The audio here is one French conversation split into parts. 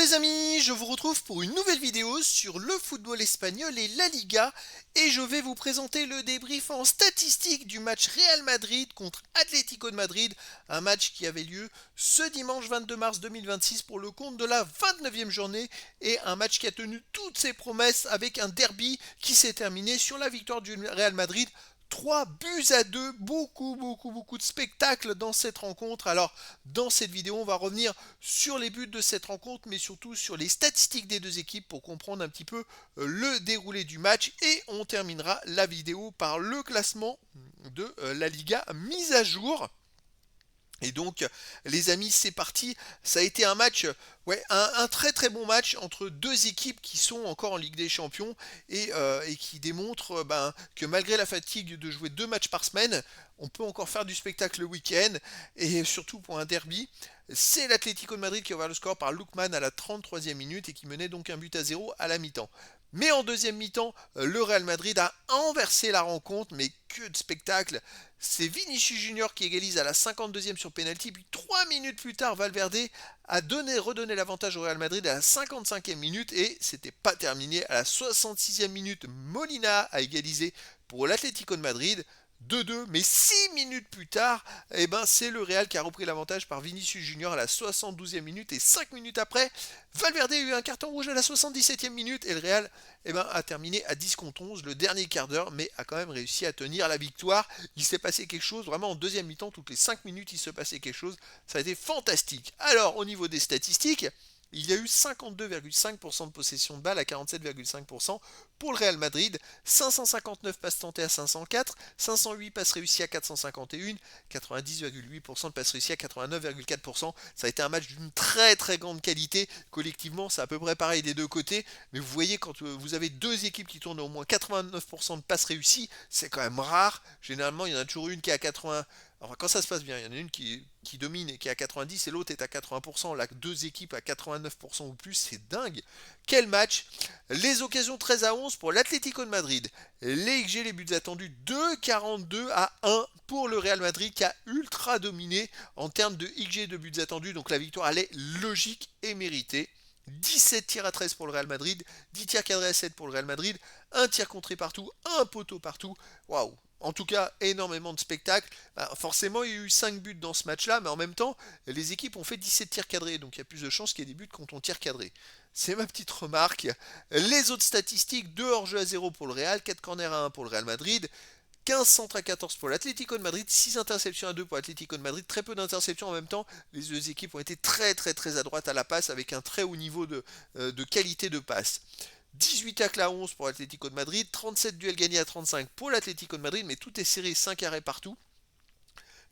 les amis, je vous retrouve pour une nouvelle vidéo sur le football espagnol et la Liga et je vais vous présenter le débrief en statistique du match Real Madrid contre Atlético de Madrid, un match qui avait lieu ce dimanche 22 mars 2026 pour le compte de la 29e journée et un match qui a tenu toutes ses promesses avec un derby qui s'est terminé sur la victoire du Real Madrid 3 buts à 2, beaucoup de spectacles dans cette rencontre. Alors, dans cette vidéo, on va revenir sur les buts de cette rencontre, mais surtout sur les statistiques des deux équipes pour comprendre un petit peu le déroulé du match. Et on terminera la vidéo par le classement de la Liga mise à jour. Et donc, les amis, c'est parti. Ça a été un match, ouais, un très bon match entre deux équipes qui sont encore en Ligue des Champions et qui démontrent que malgré la fatigue de jouer 2 matchs par semaine, on peut encore faire du spectacle le week-end et surtout pour un derby. C'est l'Atlético de Madrid qui a ouvert le score par Lookman à la 33e minute et qui menait donc 1 but à 0 à la mi-temps. Mais en deuxième mi-temps, le Real Madrid a inversé la rencontre, mais que de spectacle. C'est Vinicius Junior qui égalise à la 52e sur penalty, puis 3 minutes plus tard, Valverde a redonné l'avantage au Real Madrid à la 55e minute et c'était pas terminé. À la 66e minute, Molina a égalisé pour l'Atlético de Madrid. 2-2, mais 6 minutes plus tard, c'est le Real qui a repris l'avantage par Vinicius Junior à la 72e minute et 5 minutes après, Valverde a eu un carton rouge à la 77e minute et le Real a terminé à 10 contre 11 le dernier quart d'heure, mais a quand même réussi à tenir la victoire. Il s'est passé quelque chose, vraiment en deuxième mi-temps, toutes les 5 minutes il se passait quelque chose, ça a été fantastique. Alors au niveau des statistiques, il y a eu 52,5% de possession de balle à 47,5% pour le Real Madrid, 559 passes tentées à 504, 508 passes réussies à 451, 90,8% de passes réussies à 89,4%. Ça a été un match d'une très grande qualité. Collectivement, c'est à peu près pareil des deux côtés. Mais vous voyez, quand vous avez deux équipes qui tournent au moins 89% de passes réussies, c'est quand même rare. Généralement, il y en a toujours une qui est à 80. Enfin, quand ça se passe bien, il y en a une qui domine et qui est à 90 et l'autre est à 80%. Là, deux équipes à 89% ou plus, c'est dingue. Quel match! Les occasions 13 à 11 pour l'Atlético de Madrid. Les XG, les buts attendus 2,42 à 1 pour le Real Madrid qui a ultra dominé en termes de XG de buts attendus. Donc la victoire, elle est logique et méritée. 17 tirs à 13 pour le Real Madrid, 10 tirs cadrés à 7 pour le Real Madrid, un tir contré partout, un poteau partout. Waouh! En tout cas, énormément de spectacles. Forcément, il y a eu 5 buts dans ce match-là, mais en même temps, les équipes ont fait 17 tirs cadrés, donc il y a plus de chances qu'il y ait des buts quand on tire cadré. C'est ma petite remarque. Les autres statistiques, 2 hors-jeu à 0 pour le Real, 4 corners à 1 pour le Real Madrid, 15 centres à 14 pour l'Atlético de Madrid, 6 interceptions à 2 pour l'Atlético de Madrid, très peu d'interceptions en même temps. Les deux équipes ont été très à droite à la passe avec un très haut niveau de qualité de passe. 18 tacles à 11 pour l'Atlético de Madrid, 37 duels gagnés à 35 pour l'Atlético de Madrid, mais tout est serré, 5 arrêts partout.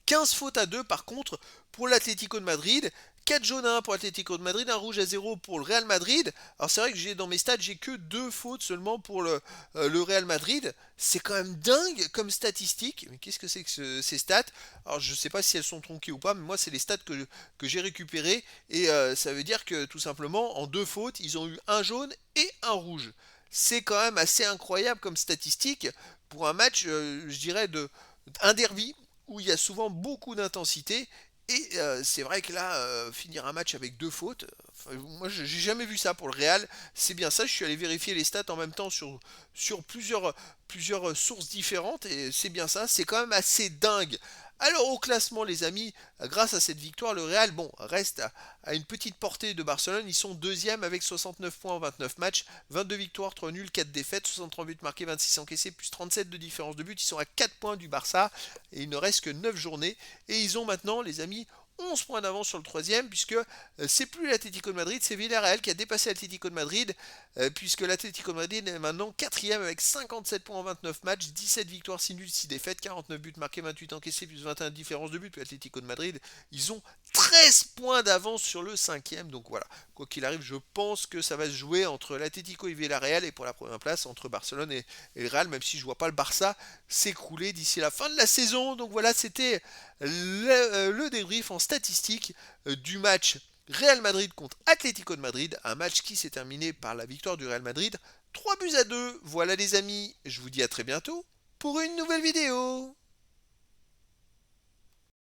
15 fautes à 2 par contre pour l'Atlético de Madrid, 4 jaunes à 1 pour l'Atlético de Madrid, un rouge à 0 pour le Real Madrid. Alors c'est vrai que j'ai dans mes stats, j'ai que 2 fautes seulement pour le Real Madrid. C'est quand même dingue comme statistique. Mais qu'est-ce que c'est que ces stats? Alors je ne sais pas si elles sont tronquées ou pas, mais moi c'est les stats que j'ai récupérées. Et ça veut dire que tout simplement, en 2 fautes, ils ont eu un jaune et un rouge. C'est quand même assez incroyable comme statistique pour un match, je dirais, un derby où il y a souvent beaucoup d'intensité. Et c'est vrai que là, finir un match avec 2 fautes, moi j'ai jamais vu ça pour le Real. C'est bien ça, je suis allé vérifier les stats en même temps sur plusieurs sources différentes et c'est bien ça, c'est quand même assez dingue. Alors au classement les amis, grâce à cette victoire, le Real reste à une petite portée de Barcelone. Ils sont deuxième avec 69 points en 29 matchs, 22 victoires, 3 nuls, 4 défaites, 63 buts marqués, 26 encaissés, plus 37 de différence de but. Ils sont à 4 points du Barça et il ne reste que 9 journées. Et ils ont maintenant les amis 11 points d'avance sur le troisième, puisque c'est plus l'Atlético de Madrid, c'est Villarreal qui a dépassé l'Atlético de Madrid, puisque l'Atlético de Madrid est maintenant quatrième avec 57 points en 29 matchs, 17 victoires, 6 nuls, 6 défaites, 49 buts marqués, 28 encaissés, plus 21 différences de but. Puis l'Atlético de Madrid, ils ont 13 points d'avance sur le cinquième, donc voilà. Quoi qu'il arrive, je pense que ça va se jouer entre l'Atlético et Villarreal, et pour la première place, entre Barcelone et le Real, même si je vois pas le Barça s'écrouler d'ici la fin de la saison. Donc voilà, c'était le débrief en statistique du match Real Madrid contre Atlético de Madrid, un match qui s'est terminé par la victoire du Real Madrid 3 buts à 2. Voilà les amis, je vous dis à très bientôt pour une nouvelle vidéo.